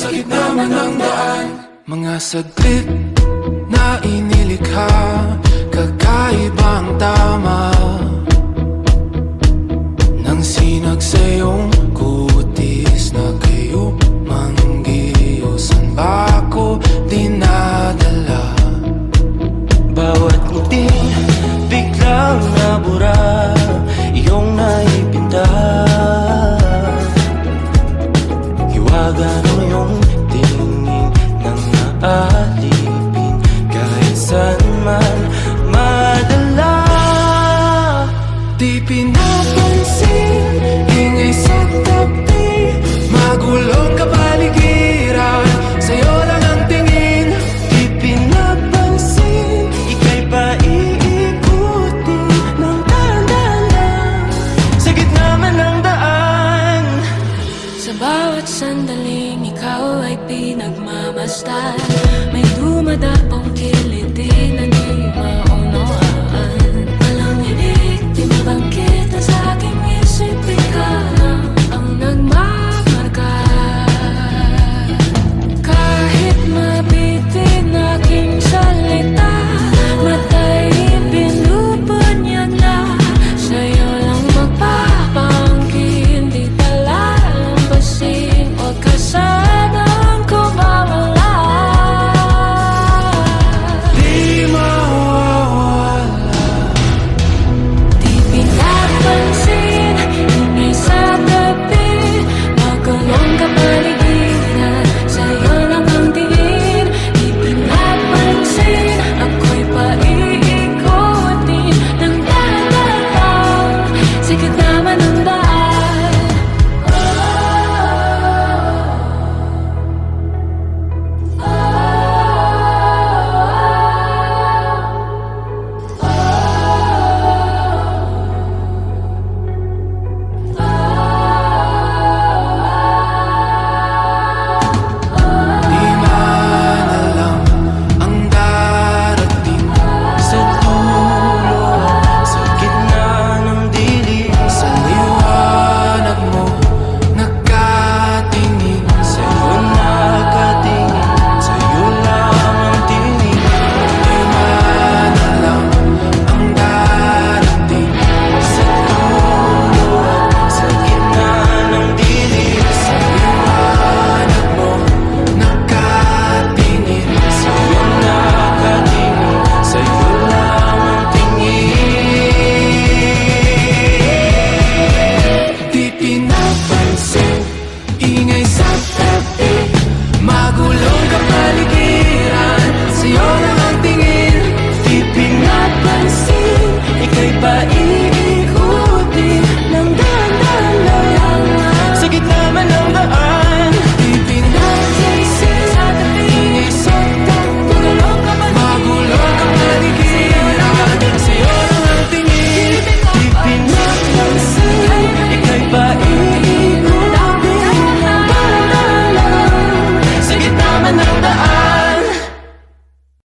sa gitna man ng daan. Mga saglit na inilikha, kakaibang tama nang sinag sa iyong kutis na kayo manggiusan ba ako dinadala? Bawat ngiting biglang nabura, iyong naipinta. Hiwaga ng iyong tingin nang naalipin, kahit saan man madala. Di pinapa